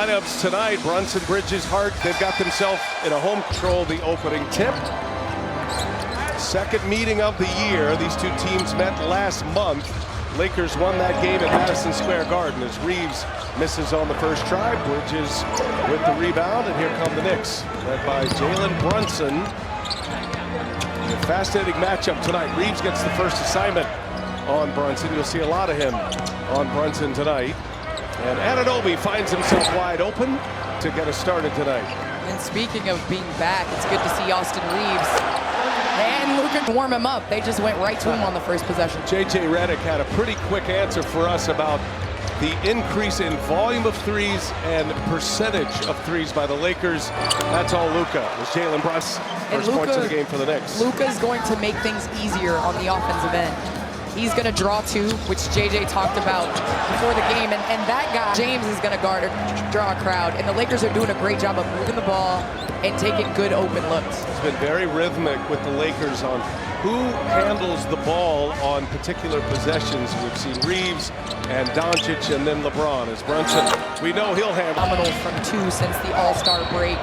Lineups tonight, Brunson, Bridges, Hart, they've got themselves in a home control the opening tip. Second meeting of the year. These two teams met last month. Lakers won that game at Madison Square Garden as Reeves misses on the first try. Bridges with the rebound, and here come the Knicks, led by Jalen Brunson. A fascinating matchup tonight. Reeves gets the first assignment on Brunson. You'll see a lot of him on Brunson tonight. And Anunoby finds himself wide open to get us started tonight. And speaking of being back, it's good to see Austin Reeves and Luka warm him up. They just went right to him on the first possession. J.J. Redick had a pretty quick answer for us about the increase in volume of threes and percentage of threes by the Lakers. That's all Luka. It was Jalen Brunson. First points of the game for the Knicks. Luka's going to make things easier on the offensive end. He's going to draw two, which JJ talked about before the game. And that guy, James, is going to draw a crowd. And the Lakers are doing a great job of moving the ball and taking good open looks. It's been very rhythmic with the Lakers on who handles the ball on particular possessions. We've seen Reeves and Doncic and then LeBron as Brunson. We know he'll handle. Phenomenal from two since the All-Star break.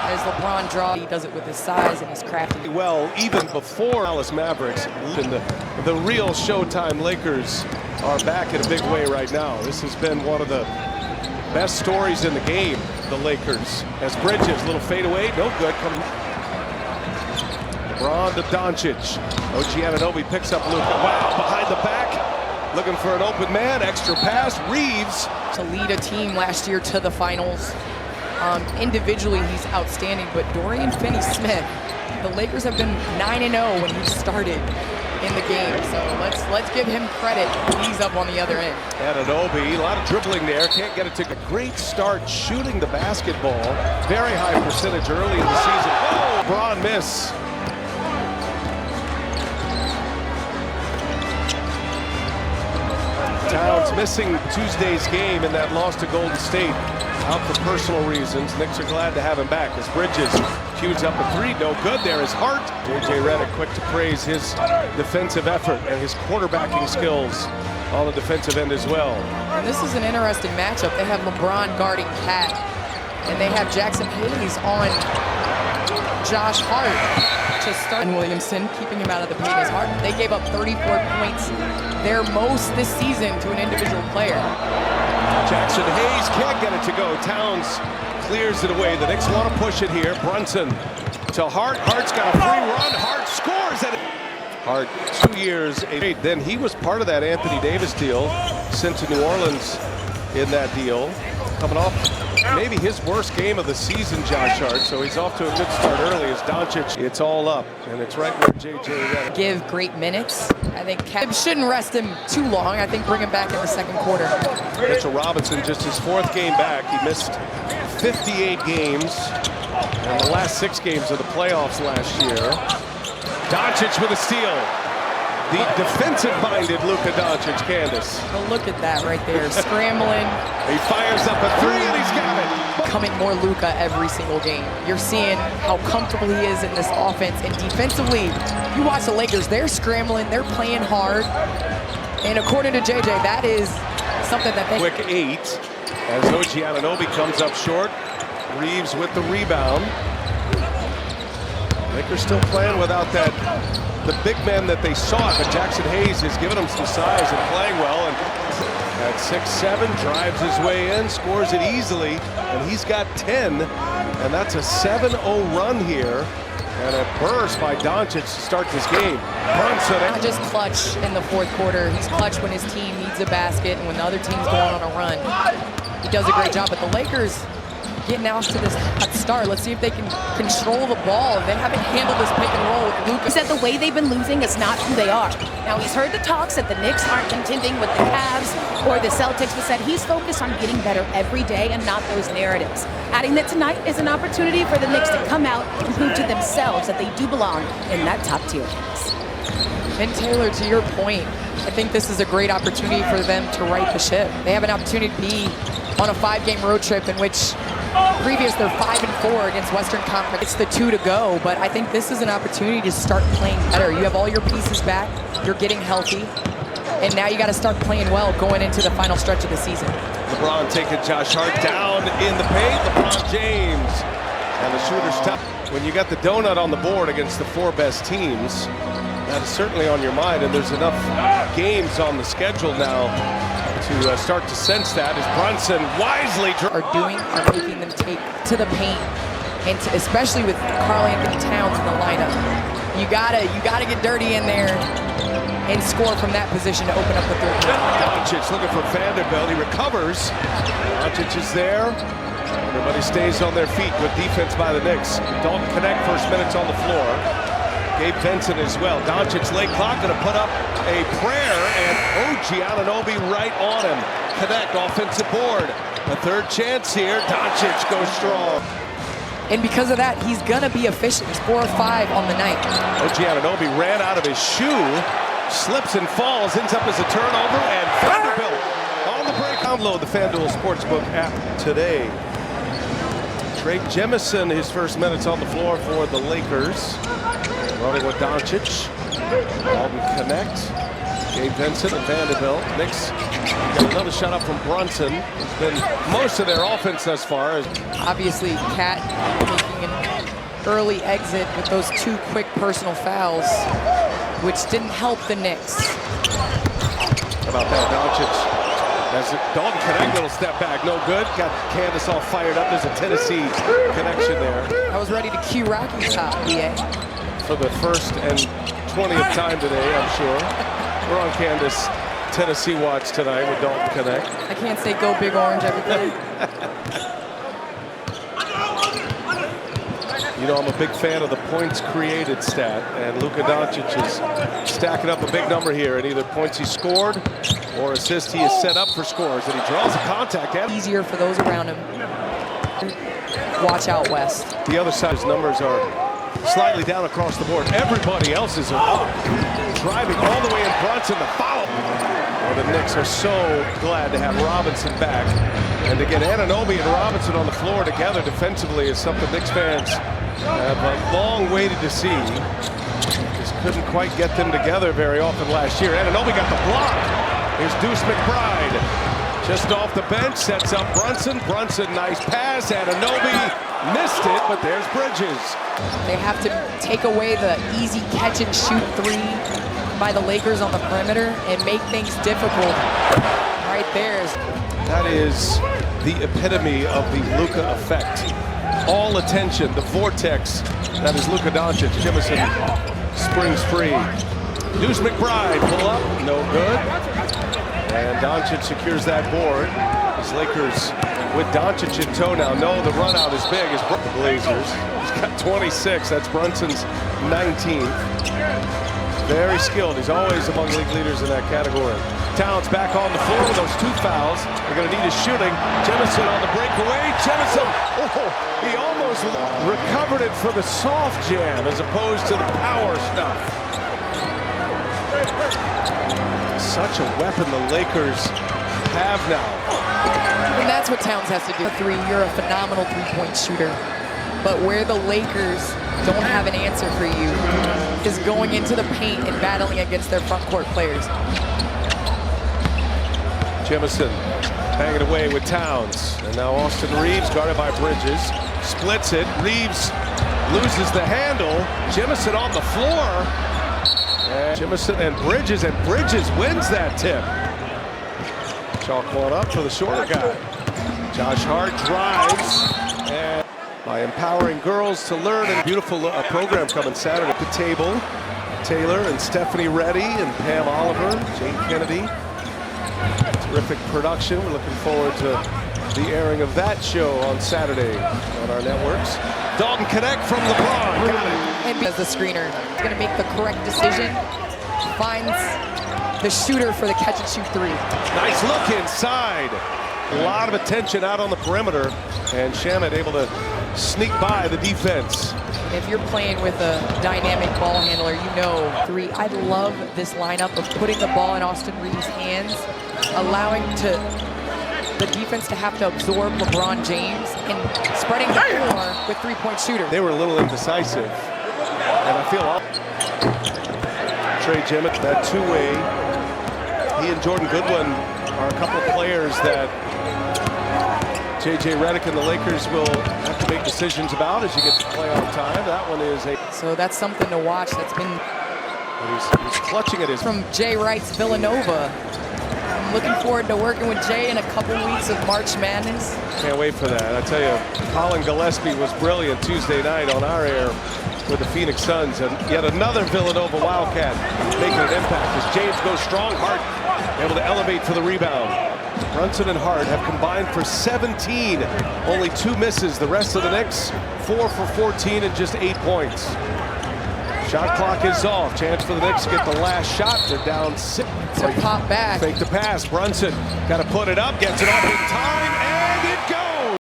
As LeBron draws, he does it with his size and his crafty. Well, even before Dallas Mavericks, and the real Showtime Lakers are back in a big way right now. This has been one of the best stories in the game, the Lakers. As Bridges, little fadeaway, no good. LeBron to Doncic. OG Anunoby picks up Luka. Wow, behind the back, looking for an open man. Extra pass, Reeves. To lead a team last year to the finals. Individually, he's outstanding, but Dorian Finney-Smith, the Lakers have been 9-0 when he started in the game, so let's give him credit. He's up on the other end. Anunoby, a lot of dribbling there, can't get it to a great start shooting the basketball. Very high percentage early in the season. Oh, LeBron miss. Towns missing Tuesday's game in that loss to Golden State. Out for personal reasons. Knicks are glad to have him back as Bridges cues up a three. No good there is Hart. J.J. Redick quick to praise his defensive effort and his quarterbacking skills on the defensive end as well. And this is an interesting matchup. They have LeBron guarding Cat, and they have Jackson Hayes on Josh Hart to start. And Williamson keeping him out of the paint as Hart. They gave up 34 points, their most this season, to an individual player. Jackson Hayes can't get it to go. Towns clears it away. The Knicks want to push it here. Brunson to Hart. Hart's got a free run. Hart scores it. Hart, 2 years. Then he was part of that Anthony Davis deal, sent to New Orleans in that deal. Coming off maybe his worst game of the season, Josh Hart. So he's off to a good start early as Doncic. It's all up, and it's right where J.J. give great minutes. I think Cat shouldn't rest him too long. I think bring him back in the second quarter. Mitchell Robinson, just his fourth game back. He missed 58 games in the last 6 games of the playoffs last year. Doncic with a steal. The defensive-minded Luka Doncic, Candace. Oh, look at that right there, scrambling. He fires up a three and he's got it. Becoming more Luka every single game. You're seeing how comfortable he is in this offense, and defensively, you watch the Lakers, they're scrambling, they're playing hard. And according to JJ, that is something that they... Quick 8 as OG Anunoby comes up short. Reeves with the rebound. Lakers still playing without the big men that they sought, but Jackson Hayes has given them some size and playing well. And at 6'7", drives his way in, scores it easily, and he's got 10, and that's a 7-0 run here. And a burst by Doncic to start this game. Brunson. Not just clutch in the fourth quarter. He's clutch when his team needs a basket and when the other team's going on a run. He does a great job, but the Lakers getting out to this hot start. Let's see if they can control the ball. They haven't handled this pick and roll with Luka. He said the way they've been losing is not who they are. Now, he's heard the talks that the Knicks aren't contending with the Cavs or the Celtics, but said he's focused on getting better every day and not those narratives. Adding that tonight is an opportunity for the Knicks to come out and prove to themselves that they do belong in that top tier. And Taylor, to your point, I think this is a great opportunity for them to right the ship. They have an opportunity to be on a 5-game road trip in which previous they're 5-4 against Western Conference. It's the 2 to go, but I think this is an opportunity to start playing better. You have all your pieces back. You're getting healthy. And now you got to start playing well going into the final stretch of the season. LeBron taking Josh Hart down in the paint. LeBron James. And the shooter's tough. When you got the donut on the board against the 4 best teams, that is certainly on your mind. And there's enough games on the schedule now to start to sense that as Brunson wisely are making them take to the paint, and especially with Karl-Anthony Towns in the lineup. You gotta get dirty in there and score from that position to open up the third. Doncic looking for Vanderbilt. He recovers. Doncic is there. Everybody stays on their feet. Good defense by the Knicks. Dalton Connect first minutes on the floor. Gabe Vincent as well. Doncic late clock going to put up a prayer, and OG Anunoby right on him. Connect offensive board. A third chance here. Doncic goes strong. And because of that, he's going to be efficient. He's 4 or 5 on the night. OG Anunoby ran out of his shoe, slips and falls, ends up as a turnover, and Vanderbilt on the break. Download the FanDuel Sportsbook app today. Trey Jemison, his first minutes on the floor for the Lakers. Running with Doncic. Dalton Connect. Gabe Vincent and Vanderbilt. Knicks got another shot up from Brunson. It's been most of their offense thus far. Obviously, Cat making an early exit with those 2 quick personal fouls, which didn't help the Knicks. How about that? Doncic has it. Dalton Connect, little step back, no good. Got Candace all fired up. There's a Tennessee connection there. I was ready to cue Rocky's top, BA. For the first and 20th time today, I'm sure. We're on Candace Tennessee watch tonight with Dalton Connect. I can't say go Big Orange every day. You know, I'm a big fan of the points created stat, and Luka Doncic is stacking up a big number here, and either points he scored or assists he is set up for scores, and he draws a contact. Easier for those around him. Watch out west. The other side's numbers are slightly down across the board. Everybody else is up, driving all the way in Brunson. The foul. Well, the Knicks are so glad to have Robinson back, and to get Anunoby and Robinson on the floor together defensively is something Knicks fans have long waited to see. Just couldn't quite get them together very often last year. Anunoby got the block. Here's Deuce McBride. Just off the bench, sets up Brunson. Brunson, nice pass. Anunoby missed it, but there's Bridges. They have to take away the easy catch and shoot 3 by the Lakers on the perimeter and make things difficult. Right there. That is the epitome of the Luka effect. All attention, the vortex that is Luka Doncic. Jemison springs free. Deuce McBride, pull up, no good. And Doncic secures that board. As Lakers with Doncic in tow now. No, the run out is big as the Blazers. He's got 26, that's Brunson's 19th. Very skilled, he's always among league leaders in that category. Towns back on the floor with those 2 fouls. They're gonna need his shooting. Jemison on the breakaway. Jemison, oh, he almost recovered it for the soft jam as opposed to the power stuff. Such a weapon the Lakers have now. And that's what Towns has to do. 3, you're a phenomenal 3-point shooter. But where the Lakers don't have an answer for you is going into the paint and battling against their front court players. Jemison hanging away with Towns. And now Austin Reeves, guarded by Bridges, splits it. Reeves loses the handle. Jemison on the floor. And Jemison and Bridges wins that tip. Chalk one up for the shorter guy. Josh Hart drives. And by empowering girls to learn, and beautiful program coming Saturday at the table. Taylor and Stephanie Reddy and Pam Oliver, Jane Kennedy. Terrific production. We're looking forward to the airing of that show on Saturday on our networks. Dalton Connect from LeBron. Got it. And as the screener, he's going to make the correct decision. Finds the shooter for the catch and shoot 3. Nice look inside. A lot of attention out on the perimeter. And Shamet able to sneak by the defense. If you're playing with a dynamic ball handler, you know 3. I love this lineup of putting the ball in Austin Reeves' hands, allowing the defense to have to absorb LeBron James and spreading the floor with 3-point shooter. They were a little indecisive, and I feel Trey Jemison, that 2-way he and Jordan Goodwin are a couple of players that J.J. Redick and the Lakers will have to make decisions about as you get to playoff time. That one is a... So that's something to watch. That's been He's clutching at his... from Jay Wright's Villanova. I'm looking forward to working with Jay in a couple weeks of March Madness. Can't wait for that. I tell you, Colin Gillespie was brilliant Tuesday night on our air with the Phoenix Suns, and yet another Villanova Wildcat making an impact as James goes strong. Hart able to elevate for the rebound. Brunson and Hart have combined for 17, only 2 misses. The rest of the Knicks 4 for 14 and just 8 points. Shot clock is off. Chance for the Knicks to get the last shot. They're down 6. So pop back. Fake the pass. Brunson got to put it up. Gets it off in time.